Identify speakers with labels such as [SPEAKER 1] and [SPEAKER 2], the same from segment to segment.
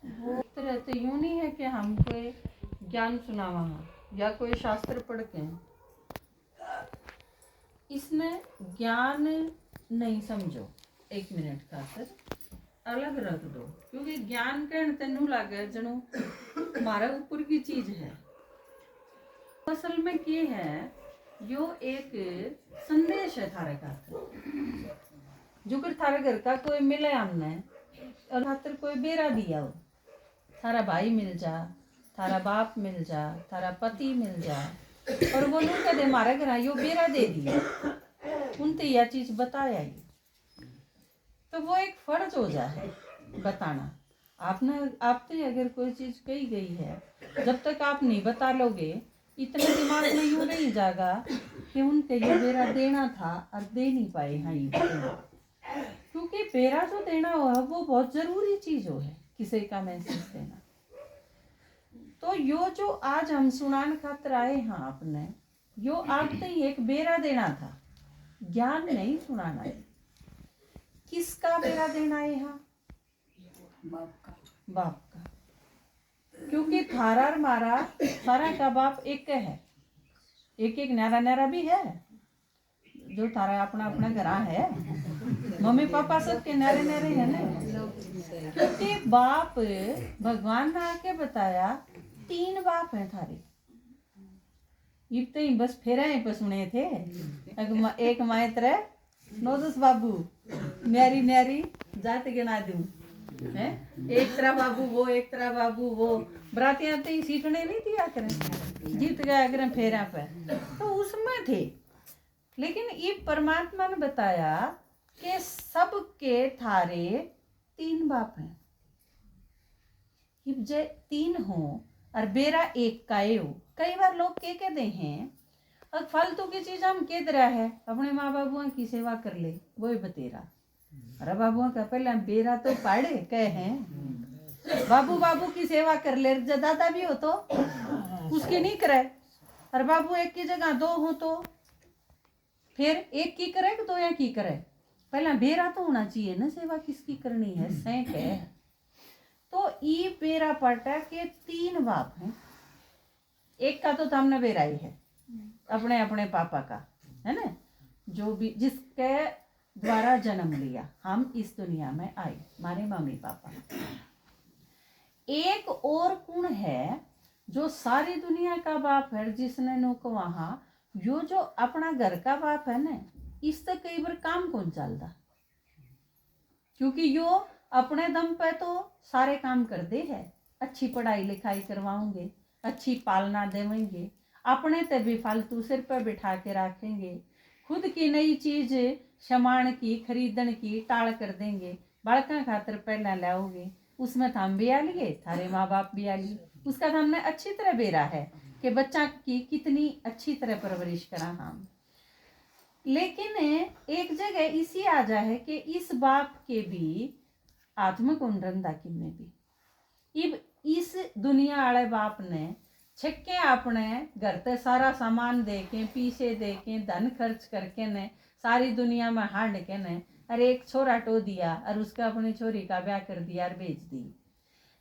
[SPEAKER 1] वो तरह तो यूं नहीं है कि हम कोई ज्ञान सुनावा हाँ या कोई शास्त्र पढ़ के हैं। इसमें ज्ञान नहीं समझो, 1 मिनट खातर अलग रख दो, क्योंकि ज्ञान कहने तेनू लागे जनो हमारा ऊपर की चीज है। असल में क्या है, यो एक संदेश है थारे खातर। जो कर थारे घर का कोई मिले हमने और खातर कोई बेरा दिया हो, थारा भाई मिल जा, थारा बाप मिल जा, थारा पति मिल जा, और वो नू कदे मारे घर यो बेरा दे दिया, उनते यह चीज बताया ही, तो वो एक फर्ज हो जा है बताना। आपने आपसे अगर कोई चीज कही गई है, जब तक आप नहीं बता लोगे, इतने दिमाग में यूं नहीं जाएगा कि उनके ये बेरा देना था और दे नहीं पाए। हाँ ये क्योंकि बेरा जो देना हो वो बहुत जरूरी चीज हो है, किसी का मैसेज देना। तो यो जो आज हम सुनान खातर आए हैं आपने, यो आपने एक बेरा देना था, ज्ञान नहीं सुनाना है। किसका बेरा देना है? हाँ बाप का, क्योंकि थारा और मारा सारा का बाप एक है, एक एक न्यारा न्यारा भी है, जो थारा अपना अपना घरा है, मम्मी पापा सबके न्यारे न्यारे है ना। क्योंकि बाप भगवान ने आके बताया 3 बाप हैं थारे। इतने ही बस फेरा ही सुने थे, एक मायत्र 9-10 बाबू, न्यारी न्यारी जात गिना दूं है, एक तरह बाबू वो, एक तरह बाबू वो, बरातियां तो सीखने नहीं दिया करें, जीत गया करें फेरा पे, तो उसमें थे। लेकिन ये परमात्मा ने बताया कि सबके थारे 3 बाप हैं। जे 3 हो और बेरा एक का हो। कई बार लोग के कहते हैं और फालतू की चीज हम कह रहा है, अपने माँ बाबुआ की सेवा कर ले, वो ही बतेरा। अरे बाबुआ का पहले बेरा तो पाड़े कहे हैं, बाबू बाबू की सेवा कर ले, दादा भी हो तो उसकी नहीं करे, और बाबू एक की जगह 2 हो तो फिर एक की करे कि 2 या की करे, पहला बेरा तो होना चाहिए ना, सेवा किसकी करनी है, सैंक है। तो ये बेरा पड़ता के 3 बाप हैं, एक का तो सामने बेरा ही है, अपने अपने पापा का है ना, जो भी जिसके द्वारा जन्म लिया हम इस दुनिया में आए, हमारे मम्मी पापा। एक और कौन है जो सारी दुनिया का बाप है, जिसने नो को वहां यो जो अपना घर का बाप है ना, इससे कई बार काम कौन चलता, क्योंकि यो अपने दम पे तो सारे काम कर दे है, अच्छी पढ़ाई लिखाई करवाओगे, अच्छी पालना देवेंगे, अपने ते भी फालतू सिर पर बिठा के रखेंगे, खुद की नई चीज सामान की खरीदन की टाल कर देंगे, बालका खातर पहला लाओगे, उसमें तो हम भी आ लिए, थारे माँ बाप भी आ लिए, उसका तो हमने अच्छी तरह बेरा है कि बच्चा की कितनी अच्छी तरह परवरिश करा हम। लेकिन एक जगह इसी आ जा है कि इस बाप के भी आत्म कुंडन किन्ने भी इब इस दुनिया वाले बाप ने छक्के अपने घर ते सारा सामान दे के, पीछे दे के, धन खर्च करके ने सारी दुनिया में हांड के ने, और एक छोरा टो दिया और उसका अपनी छोरी का ब्याह कर दिया और बेच दी।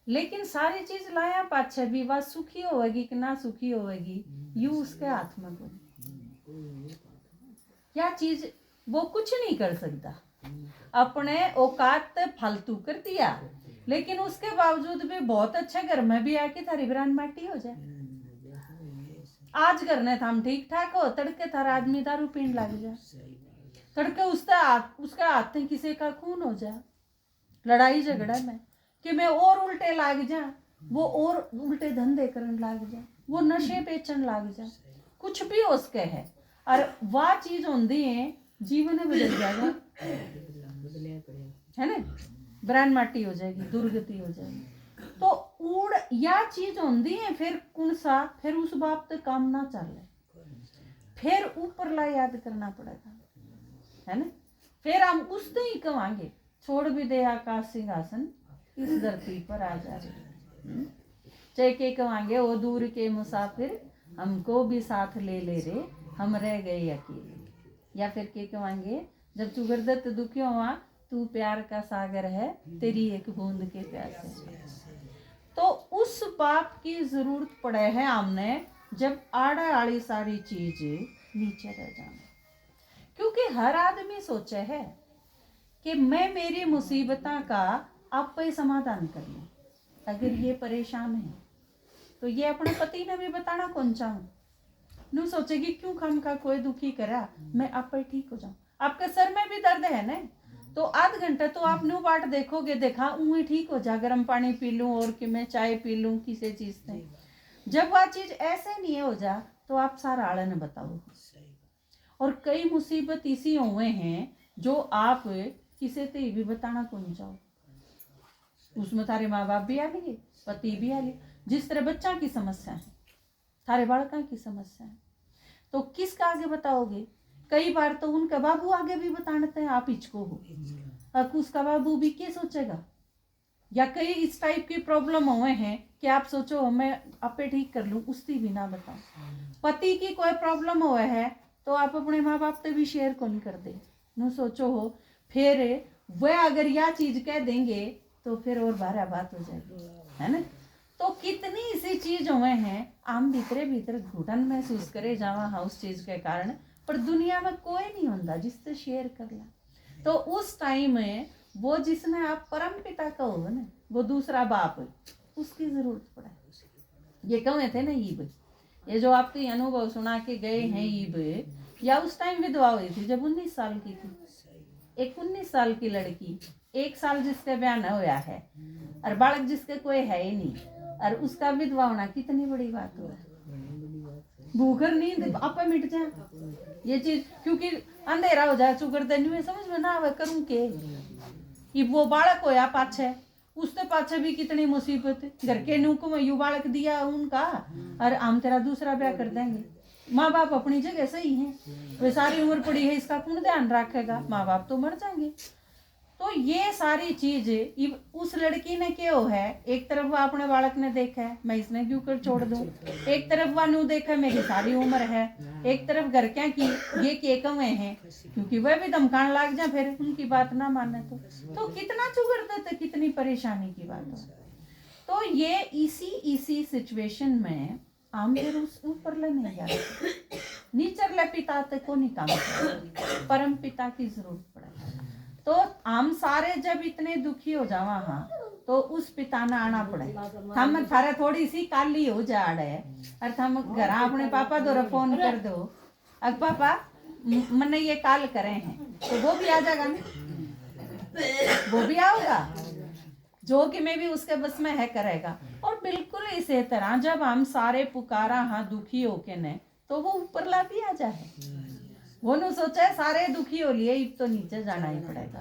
[SPEAKER 1] लेकिन सारी चीज लाया पाछे भी वह सुखी होगी कि ना सुखी होगी, यू उसके हाथ में कोई क्या चीज वो कुछ नहीं कर सकता, अपने औकात फालतू कर दिया, लेकिन उसके बावजूद भी बहुत अच्छे घर में भी आके थारी ब्रांड माटी हो जाए। आज करने था हम ठीक ठाक हो, तड़के थारा आदमी दारू पीने लग जाए, तड़के उसका हाथ किसी का खून हो जाए लड़ाई झगड़ा में, कि मैं और उल्टे लाग जा, वो और उल्टे धंधे करने लाग जाए, वो नशे बेचन लाग जाए, कुछ भी उसके है, और वह चीज होती है जीवन बदल जाएगा है ना, ब्रांड माटी हो जाएगी, दुर्गति हो जाएगी। तो उड़ या चीज होती है, फिर कौन सा फिर उस बाप तक काम ना चले, फिर ऊपर ला याद करना पड़ेगा है ना, फिर हम उससे ही कहेंगे छोड़ भी दे आकाश सिंहासन इस धरती पर आ जा रहे, चाहे के कहेंगे वो दूर के मुसाफिर हमको भी साथ ले ले रे, हम रह गए अकेले, या फिर के कहेंगे जब तू गर्दत दुखी हुआ, तू प्यार का सागर है, तेरी एक बूंद के प्यासे। तो उस बाप की जरूरत पड़े है हमने जब आड़े आड़ी सारी चीज नीचे रह जाना। क्योंकि हर आदमी सोचे है कि मैं मेरी मुसीबता का आप पे समाधान कर लूं। अगर ये परेशान है तो ये अपने पति ने भी बताना कौन चाहूं, नू सोचेगी क्यों खाम का कोई दुखी करा, मैं आप पर ठीक हो जाऊं। आपके सर में भी दर्द है ना, तो आध घंटा तो आप न्यू बाट देखोगे, देखा ऊँ ठीक हो जा, गर्म पानी पी लूं और कि मैं चाय पी लूं किसी चीज से। जब वह चीज ऐसे नहीं हो जा तो आप सारा आड़न बताओ। और कई मुसीबत इसी हुए हैं जो आप किसी से भी बताना कौन चाहो। उसमें थारे माँ बाप भी आ लिए, पति भी आ लिए, जिस तरह बच्चा की समस्या है, थारे बालका की समस्या है, तो किसका आगे बताओगे। कई बार तो उनका बाबू आगे भी बताते हैं आप इचको हो, अब उसका बाबू भी क्या सोचेगा। या कई इस टाइप की प्रॉब्लम हुए हैं कि आप सोचो मैं आपे ठीक कर लूं, उसकी भी ना बताओ। पति की कोई प्रॉब्लम हुआ है तो आप अपने माँ बाप से भी शेयर कौन कर दे, नो सोचो हो। फिर वह अगर यह चीज कह देंगे तो फिर और बारह बात हो जाएगी, है ना। तो कितनी ऐसी चीज हुए हैं आम भीतरे भीतर घुटन महसूस करे जावा हाँ उस चीज के कारण, पर दुनिया में कोई नहीं होता जिससे शेयर कर ला। तो उस टाइम में वो जिसने आप परम पिता कहो ना, वो दूसरा बाप है, उसकी जरूरत पड़े। ये कहे थे ना ईब, ये जो आपके अनुभव सुना के गए हैं ईब, या उस टाइम विधवा हुई थी जब 19 साल की थी। एक 19 साल की लड़की, 1 साल जिसका ब्याह न होया है और बालक जिसके कोई है ही नहीं, और उसका विधवा होना कितनी बड़ी बात हो। भूख और नींद आपे मिट जाए ये चीज, क्योंकि अंधेरा हो जाए चुकर दिन समझ में ना आवे करूं के। ये वो बालक होया पाछे, उसके पाछे भी कितनी मुसीबत, घर के नूक में यू बालक दिया उनका, और हम तेरा दूसरा ब्याह कर देंगे। माँ बाप अपनी जगह सही है, वे सारी उम्र पड़ी है, इसका कौन ध्यान रखेगा, माँ बाप तो मर जाएंगे। तो ये सारी चीज उस लड़की ने क्यों है, एक तरफ वो अपने बालक ने देखा है मैं इसने क्यों कर छोड़ दूं, एक तरफ वह नू देखा मेरी सारी उम्र है, एक तरफ घर क्या की ये के कमे हैं, क्योंकि वह भी धमकान लाग जाए फिर उनकी बात ना माने तो कितना चुगड़ते थे, कितनी परेशानी की बात हो। तो ये इसी सिचुएशन में आम ऊपर ले नहीं जा रहे, नीचर ले पिता को नहीं काम, परम पिता की जरूरत पड़े। तो हम सारे जब इतने दुखी हो जावा हाँ तो उस पिता ने आना पड़े। हम थारे थोड़ी सी काली हो जाड़े और थम घर अपने पापा द्वारा फोन कर दो, अब पापा मैंने ये कॉल करे हैं, तो वो भी आ जाएगा ना, वो भी आओगा जो कि मैं भी उसके बस में है करेगा। और बिल्कुल इसी तरह जब हम सारे पुकारा हाँ दुखी होके ने, तो वो ऊपर ला भी आ जाए। वो न सोचे सारे दुखी हो लिए अब तो नीचे जाना ही पड़ेगा,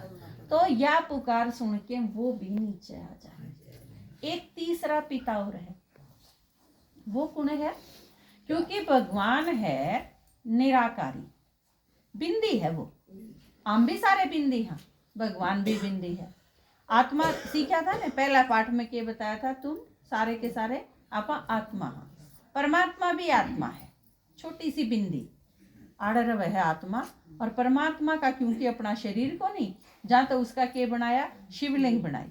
[SPEAKER 1] तो यह पुकार सुन के वो भी नीचे आ जाए। एक तीसरा पिता और है, वो कौन है, क्योंकि भगवान है निराकारी, बिंदी है वो, हम भी सारे बिंदी हैं, भगवान भी बिंदी है। आत्मा सीखा था ना पहला पाठ में क्या बताया था, तुम सारे के सारे आपा आत्मा है, परमात्मा भी आत्मा है, छोटी सी बिंदी आड़र वह है आत्मा। और परमात्मा का क्योंकि अपना शरीर को नहीं, जहाँ तो उसका के बनाया शिवलिंग बनाई,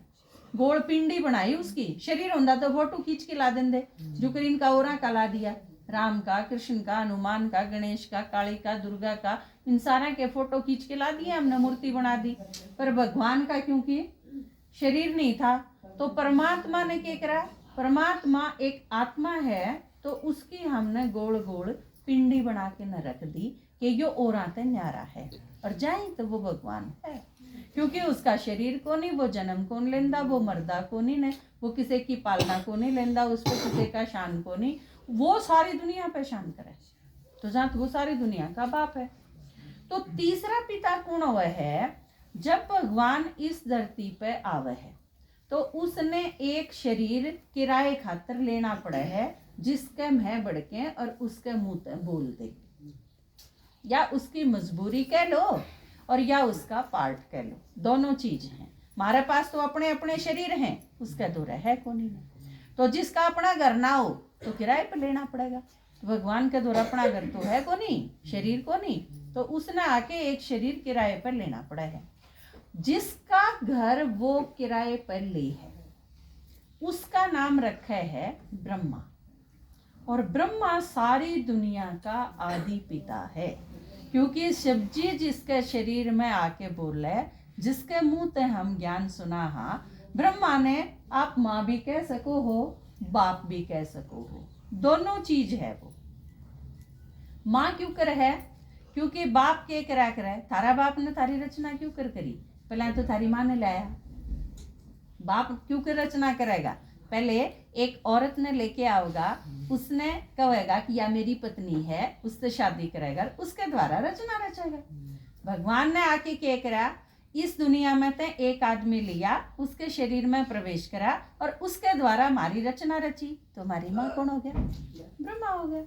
[SPEAKER 1] गोल पिंडी बनाई, उसकी शरीर होता तो फोटो खींच के ला देंगे, जो कर इनका ओरा का ला दिया, राम का, कृष्ण का, हनुमान का, गणेश का, काली का, दुर्गा का, इन सारा के फोटो खींच के ला दिए, हमने मूर्ति बना दी। पर भगवान का क्योंकि शरीर नहीं था, तो परमात्मा ने क्या करा, परमात्मा एक आत्मा है तो उसकी हमने गोल गोल पिंडी बना के न रख दी कि यो औराते न्यारा है, और जाए तो वो भगवान है, क्योंकि उसका शरीर को नहीं, वो जन्म कौन लेंदा, वो मर्दा को नहीं ने, वो किसी की पालना को नहीं लेंदा, उस पर किसी का शान को नहीं, वो सारी दुनिया पे शान करे, तो जहाँ वो सारी दुनिया का बाप है। तो तीसरा पिता कौन हुआ है, जब भगवान इस धरती पे आवे है तो उसने एक शरीर किराए खातर लेना पड़ा है, जिसके मैं बढ़के और उसके मुंह ते बोल दे, या उसकी मजबूरी कह लो और या उसका पार्ट कह लो, दोनों चीज हैं। हमारे पास तो अपने अपने शरीर हैं, उसका तो रह को नहीं, तो जिसका अपना घर ना हो तो किराए पर लेना पड़ेगा। तो भगवान के द्वारा अपना घर तो है को नहीं, शरीर को नहीं, तो उसने आके एक शरीर किराए पर लेना पड़ा है, जिसका घर वो किराए पर ले है। उसका नाम रखा है ब्रह्मा। और ब्रह्मा सारी दुनिया का आदि पिता है, क्योंकि शिव जी जिसके शरीर में आके बोले, जिसके मुंह ते हम ज्ञान सुना हा, ब्रह्मा ने आप माँ भी कह सको हो, बाप भी कह सको हो, दोनों चीज है वो। माँ क्यों कर है? क्योंकि बाप के करा कर है, थारा बाप ने थारी रचना क्यों कर करी? पहले तो थारी माँ ने लाया। बाप क्यों कर रचना करेगा? पहले एक औरत ने लेके आओगा, उसने कहेगा कि या मेरी पत्नी है, उससे शादी करेगा, उसके द्वारा रचना रचेगा। भगवान ने आके क्या करा, इस दुनिया में ते एक आदमी लिया, उसके शरीर में प्रवेश करा और उसके द्वारा हमारी रचना रची। तो हमारी माँ कौन हो गया? ब्रह्मा हो गया।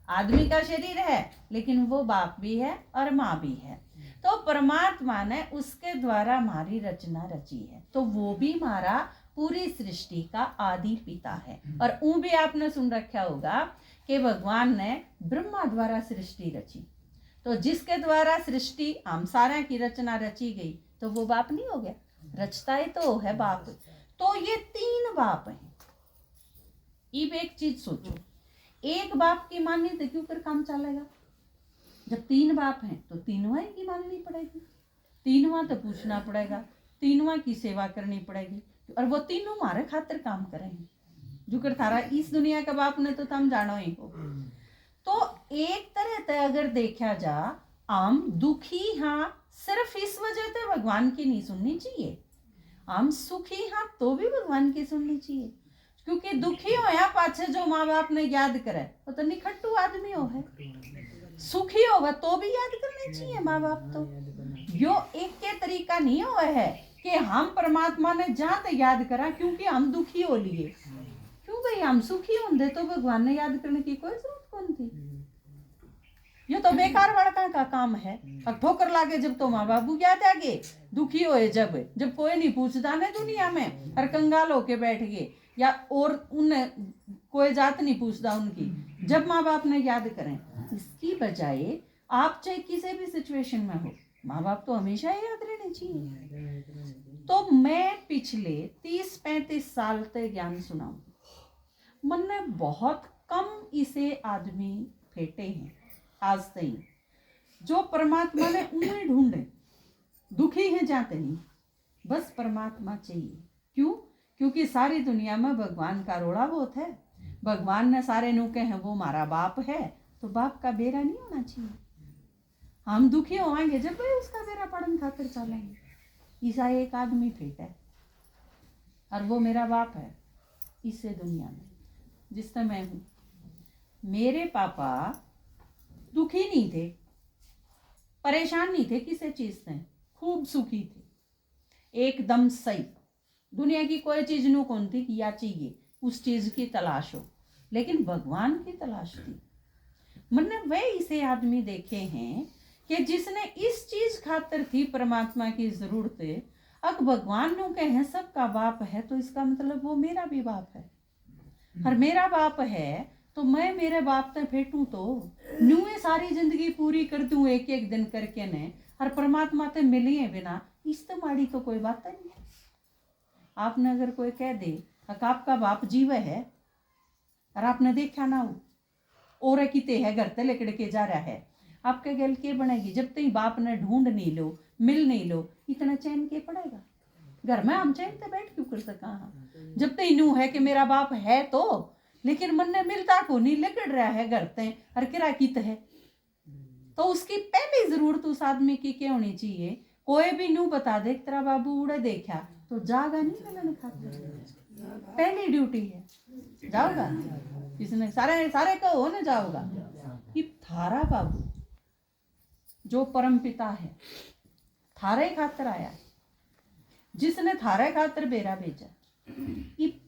[SPEAKER 1] आदमी का शरीर है लेकिन वो बाप भी है और माँ भी है। तो परमात्मा ने उसके द्वारा हमारी रचना रची है, तो वो भी हमारा पूरी सृष्टि का आदि पिता है। और ऊं भी आपने सुन रखा होगा कि भगवान ने ब्रह्मा द्वारा सृष्टि रची। तो जिसके द्वारा सृष्टि हम सारे की रचना रची गई, तो वो बाप नहीं हो गया? रचता ही तो है बाप। तो ये तीन बाप हैं। अब एक चीज सोचो, एक बाप की माननी तो क्यों कर काम चलेगा? जब तीन बाप हैं तो तीनों की माननी पड़ेगी, तीनों तो पूछना पड़ेगा, तीनों की सेवा करनी पड़ेगी, और वो तीनों हमारे खातिर काम करेंगे। जो कर थारा इस दुनिया का बाप ने तो तुम जानो ही हो। तो एक तरह से अगर देखा जा, हम दुखी हाँ सिर्फ इस वजह से भगवान की नहीं सुननी चाहिए, हम सुखी हाँ तो भी भगवान की सुननी चाहिए। क्योंकि दुखी हो या पाछे जो माँ बाप ने याद करे वो तो निखट्टू आदमी हो है, सुखी होगा तो भी याद करनी चाहिए माँ बाप। तो यो एक के तरीका नहीं हुआ है कि हम परमात्मा ने जहाँ तक याद करा क्योंकि हम दुखी हो लिए। क्यों भाई, हम सुखी होंगे तो भगवान ने याद करने की कोई जरूरत कौन थी? ये तो बेकार लड़का का काम है। और ठोकर लागे जब तो माँ बाबू याद आ गए, दुखी होए जब कोई नहीं पूछता ना दुनिया में, और कंगाल होके बैठ गए, या और उन्हें कोई जात नहीं पूछता उनकी, जब माँ बाप ने याद करें। इसकी बजाय आप चाहे किसी भी सिचुएशन में हो, माँ बाप तो हमेशा याद रहने चाहिए। तो मैं पिछले 30-35 साल तक ज्ञान सुनाऊं, मन ने बहुत कम इसे आदमी फेटे हैं आज तक जो परमात्मा ने उन्हें ढूंढे, दुखी हैं जाते नहीं, बस परमात्मा चाहिए। क्यों? क्योंकि सारी दुनिया में भगवान का रोड़ा बहुत है। भगवान ने सारे नुके हैं वो हमारा बाप है, तो बाप का बेरा नहीं होना चाहिए। हम दुखी होंगे जब भाई उसका बेरा पड़न खातिर चलेंगे। ईसा एक आदमी फेट है और वो मेरा बाप है इससे दुनिया में, जिससे मैं हूँ। मेरे पापा दुखी नहीं थे, परेशान नहीं थे किसी चीज से, खूब सुखी थे, एकदम सही। दुनिया की कोई चीज नू कौन थी कि या चाहिए उस चीज की तलाश हो, लेकिन भगवान की तलाश थी। मैंने वे इसे आदमी देखे हैं कि जिसने इस चीज खातिर थी परमात्मा की जरूरत, अब भगवान नु कहे सबका बाप है, तो इसका मतलब वो मेरा भी बाप है। और मेरा बाप है तो मैं मेरे बाप से फेटूं तो न्यूए सारी जिंदगी पूरी कर दूं एक एक दिन करके ने, और परमात्मा से मिलिए बिना इस तो माड़ी तो कोई बात नहीं। आपने अगर कोई कह दे आपका बाप जीवे है और आपने देखा ना हो और किते है घर ते लेकर के जा रहा है, आपके गल के बनेगी? जब तक बाप ने ढूंढ नहीं लो, मिल नहीं लो, इतना चैन के पड़ेगा? घर में हम चैन से बैठ क्यों कर सका? जब तक न्यू है कि मेरा बाप है तो, लेकिन मन ने मिलता को नहीं लेकर रहा है घर ते और किरा कित है, तो उसकी पहली जरूरत उस आदमी की क्या होनी चाहिए? कोई भी न्यू बता दे तेरा बाबू उड़े देखा तो जागा नहीं मिलन खाते, पहली ड्यूटी है जाओगा। इसने सारे सारे कहो ना जाओगा कि थारा बाबू जो परम पिता है थारे खातर आया, जिसने थारे खातर बेरा भेजा,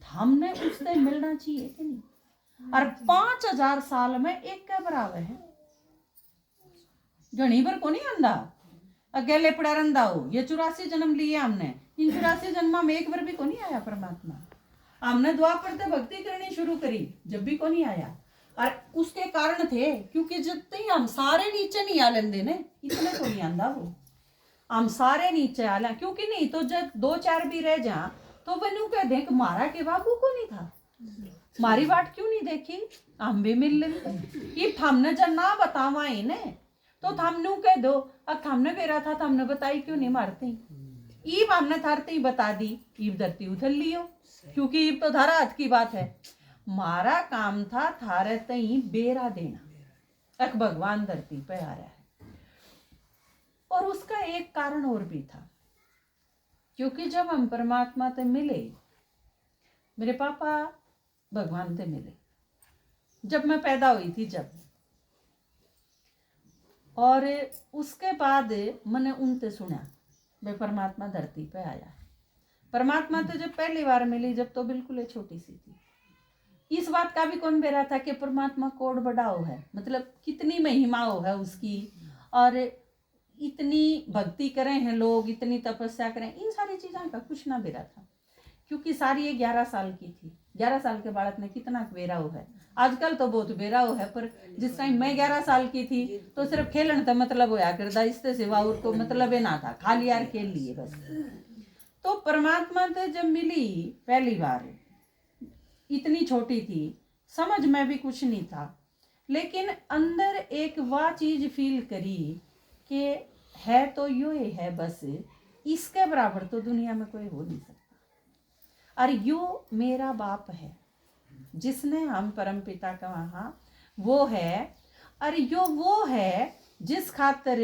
[SPEAKER 1] हमने उससे मिलना चाहिए कि नहीं? और 5000 साल में एक के बराबर है। घनी भर को नहीं आंदा अकेले पड़ा रंदा हो। ये 84 जन्म लिए हमने, इन 84 जन्म में एक बार भी को नहीं आया परमात्मा। हमने द्वापर से भक्ति करनी शुरू करी जब भी को नहीं आया, और उसके कारण थे क्योंकि जब तक हम सारे नीचे नहीं आ लेंदे ने, इतने को नहीं आंदा वो। हम सारे नीचे आला, क्योंकि नहीं तो जब 2-4 भी रह जा तो बनू कह देख मारा के बाबू को नहीं था, मारी बात क्यों नहीं देखी, हम भी मिल लेंगे। ये हमने जब ना बतावा इन्हें तो हमने कह दो, अब हमने बेरा था तो हमने बताई क्यों नहीं मारते, ईब हमने थारते ही बता दी, ईब धरती उधर लियो, क्योंकि ईब तो धारा हाथ की बात है। मारा काम था थारे तई बेरा देना, एक भगवान धरती पे आ रहा है। और उसका एक कारण और भी था, क्योंकि जब हम परमात्मा से मिले, मेरे पापा भगवान से मिले जब मैं पैदा हुई थी, जब, और उसके बाद मैंने उनसे सुना वे परमात्मा धरती पे आया है। परमात्मा तो जब पहली बार मिली जब तो बिल्कुल छोटी सी थी, इस बात का भी कौन बेरा था कि परमात्मा कोड बढ़ाओ है, मतलब कितनी महिमाओं है उसकी, और इतनी भक्ति करें हैं लोग, इतनी तपस्या करें, इन सारी चीज़ों का कुछ ना बेरा था, क्योंकि सारी ये 11 साल की थी। 11 साल के बालक ने कितना बेरा हो है, आजकल तो बहुत बेरा हो है, पर जिस टाइम मैं 11 साल की थी तो सिर्फ खेलन था मतलब होया करता, इससे सिवा और को मतलब है ना था, खाली यार खेल लिए बस। तो परमात्मा से जब मिली पहली बार, इतनी छोटी थी, समझ में भी कुछ नहीं था, लेकिन अंदर एक वह चीज फील करी कि है तो यो ही है बस, इसके बराबर तो दुनिया में कोई हो नहीं सकता, और यो मेरा बाप है जिसने हम परम पिता का वहाँ वो है, और यो वो है जिस खातर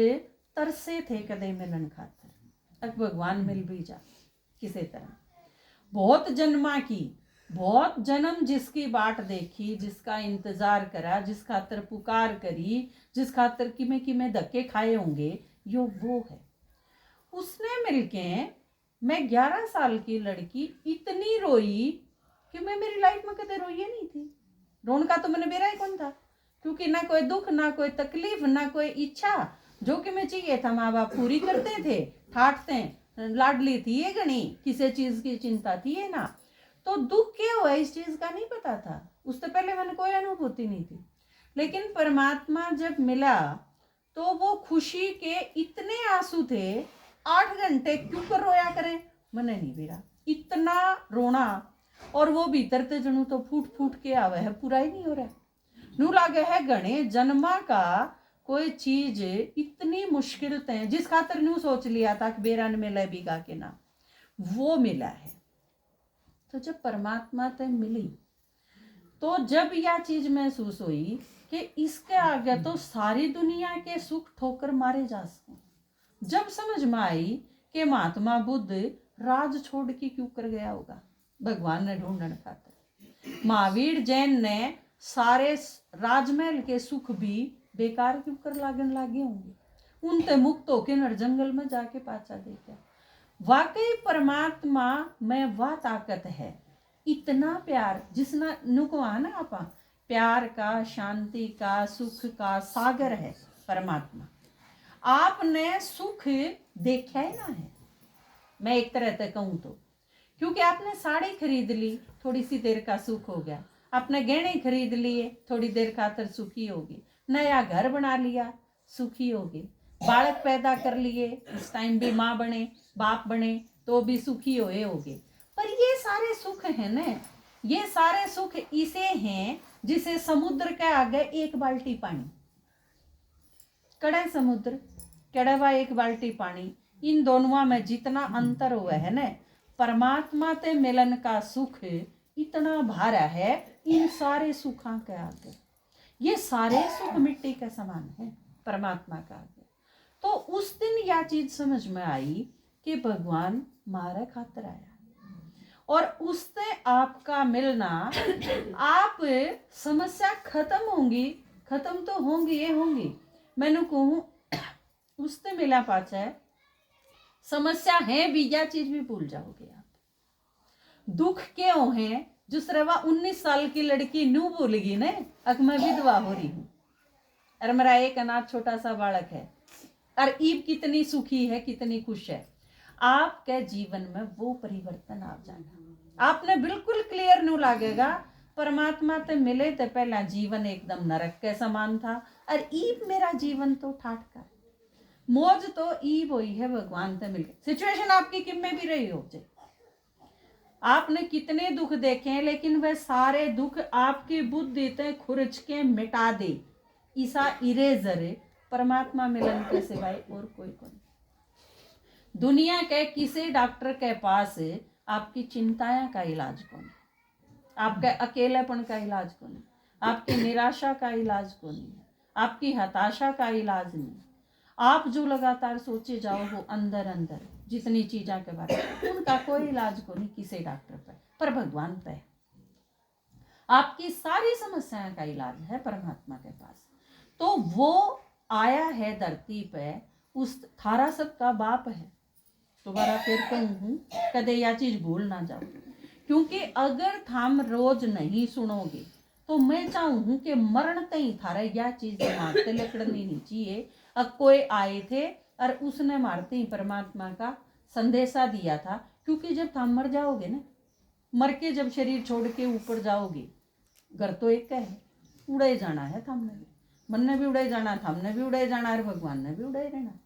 [SPEAKER 1] तरसे थे कदे मिलन खातर, अब भगवान मिल भी जा किसी तरह, बहुत जन्मा की, बहुत जन्म जिसकी बाट देखी, जिसका इंतजार करा, जिस खातर पुकार करी, जिस खातर किमें धक्के खाए होंगे, यो वो है। उसने मिलके मैं 11 साल की लड़की इतनी रोई कि मैं मेरी लाइफ में कदे रोई नहीं थी। रोन का तो मैंने मेरा ही कौन था, क्योंकि ना कोई दुख, ना कोई तकलीफ, ना कोई इच्छा, जो कि मैं चाहिए था माँ बाप पूरी करते थे, ठाटते, लाडली थी ये गणी, किसी चीज की चिंता थी ये ना, तो दुख क्या हुआ इस चीज का नहीं पता था, उससे पहले मैंने कोई अनुभूति नहीं थी। लेकिन परमात्मा जब मिला तो वो खुशी के इतने आंसू थे, 8 घंटे क्यों कर रोया करें, मैंने नहीं बेरा इतना रोना, और वो भीतर ते जनू तो फूट फूट के आवे है, पूरा ही नहीं हो रहा, नू लागे है गणे जन्मा का कोई चीज इतनी मुश्किल ते, जिस खातर नू सोच लिया था कि बेरा ने मिला बीगा के ना, वो मिला है। तो जब परमात्मा ते मिली तो जब यह चीज महसूस हुई कि इसके आगे तो सारी दुनिया के सुख ठोकर मारे जा सके, जब समझ में आई कि महात्मा बुद्ध राज छोड़ के क्यों कर गया होगा, भगवान ने ढूंढने खातिर, महावीर जैन ने सारे राजमहल के सुख भी बेकार क्यों कर लागन लागे होंगे, उनते मुक्त होके नर जंगल में जाके पाचा देखा। वाकई परमात्मा में वह ताकत है, इतना प्यार जिसना नुकवा ना आपा, प्यार का, शांति का, सुख का सागर है परमात्मा। आपने सुख देखा ही ना है, मैं एक तरह से कहूँ तो, क्योंकि आपने साड़ी खरीद ली, थोड़ी सी देर का सुख हो गया, आपने गहने खरीद लिए, थोड़ी देर खातर सुखी होगी, नया घर बना लिया सुखी होगी, बालक पैदा कर लिए, इस टाइम भी माँ बने बाप बने तो भी सुखी होगे। पर ये सारे सुख हैं ना, ये सारे सुख इसे हैं जिसे समुद्र के आगे एक बाल्टी पानी, कड़ा समुद्र कड़वा एक बाल्टी पानी, इन दोनों में जितना अंतर हुआ है ना, परमात्मा ते मिलन का सुख इतना भारा है इन सारे सुखों के आगे, ये सारे सुख मिट्टी के समान है परमात्मा का आगे। तो उस दिन यह चीज समझ में आई कि भगवान मारे खातिर आया, और उससे आपका मिलना, आप समस्या खत्म होंगी, खत्म तो होंगी ये होंगी, मैंने कहूँ उससे मिला पाचा है, समस्या है भी, यह चीज भी भूल जाओगे आप, दुख क्यों है जो सरवा 19 साल की लड़की नू भूलगी ने, अब मैं विधवा हो रही हूँ, और मेरा एक अनाथ छोटा सा बालक है, और ईब कितनी सुखी है, कितनी खुश है। आपके जीवन में वो परिवर्तन आ जाएगा, आपने बिल्कुल क्लियर नू लागेगा, परमात्मा ते मिले तो पहला जीवन एकदम नरक के समान था, और ईब मेरा जीवन तो ठाट का, मौज तो ईब हुई है भगवान से मिलकर, सिचुएशन आपकी किम में भी रही हो जाए, आपने कितने दुख देखे हैं, लेकिन वह सारे दुख आपकी बुद्धि ते खुरच के मिटा दे। ईसा इरेजर परमात्मा मिलन के सिवाय और कोई को नहीं। दुनिया के किसी डॉक्टर के पास आपकी चिंताएं का इलाज कौन, आपके अकेलेपन का इलाज कौन, आपकी निराशा का इलाज कौन है, आपकी हताशा का इलाज नहीं। आप जो लगातार सोचे जाओ हो अंदर अंदर जितनी चीज़ों के बारे में, उनका कोई इलाज को नहीं किसी डॉक्टर पर भगवान पे। आपकी सारी समस्याओं का इलाज है परमात्मा के पास। तो वो आया है धरती पे, उस थारा सबका बाप है। दोबारा फिर कहूँ, कदे यह चीज भूल ना जाओ, क्योंकि अगर थाम रोज नहीं सुनोगे तो मैं चाहूँ कि मरण तई थारा यह चीज दिमाग से लकड़नी नहीं चाहिए। अब कोई आए थे और उसने मारते ही परमात्मा का संदेशा दिया था, क्योंकि जब थाम मर जाओगे ना, मर के जब शरीर छोड़ के ऊपर जाओगे, घर तो एक है, उड़े जाना है थामने भी, मन ने भी उड़े जाना, थामने भी उड़े जाना और भगवान ने भी उड़े रहना।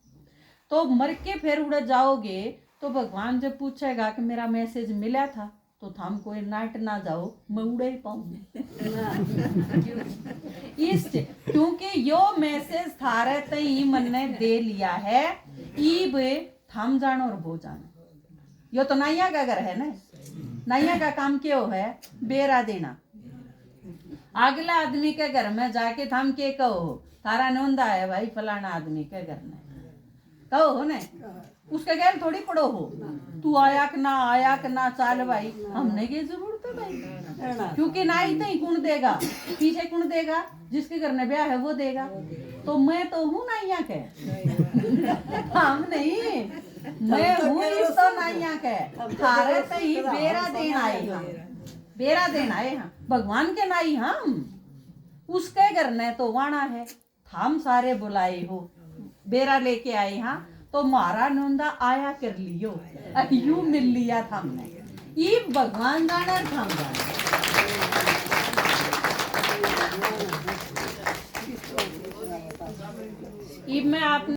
[SPEAKER 1] तो मर के फिर उड़ जाओगे तो भगवान जब पूछेगा कि मेरा मैसेज मिला था, तो थाम कोई नाट ना जाओ, मैं उड़े ही पाऊंगी। इस क्योंकि यो मैसेज थारे तई मन ने दे लिया है, ईब थाम जानो और भो जानो। यो तो नाइया का घर है ना, नाइया का काम क्यों है? बेरा देना। अगला आदमी के घर में जाके थाम के कहो थारा नोंदा है भाई फलाना आदमी के घर में, कहो हो ने, उसके घर थोड़ी पड़ो हो, तू आया कि ना चाल भाई, हमने की जरूरत है भाई, क्योंकि ना ही नहीं कौन देगा, पीछे कौन देगा, जिसके घर में ब्याह है वो देगा। तो मैं तो हूँ नाइया के, हम नहीं, मैं हूँ इस तो नाइया के, थारे से ही बेरा देन आए हम, बेरा देन आए हम, भगवान के नाई हम, उसके घर ने तो वाणा है, हम सारे बुलाए हो, बेरा लेके आए हाँ, तो मारा नोंदा आया कर लियो, यू मिल लिया था हमने, ये भगवान जाना हम जाना।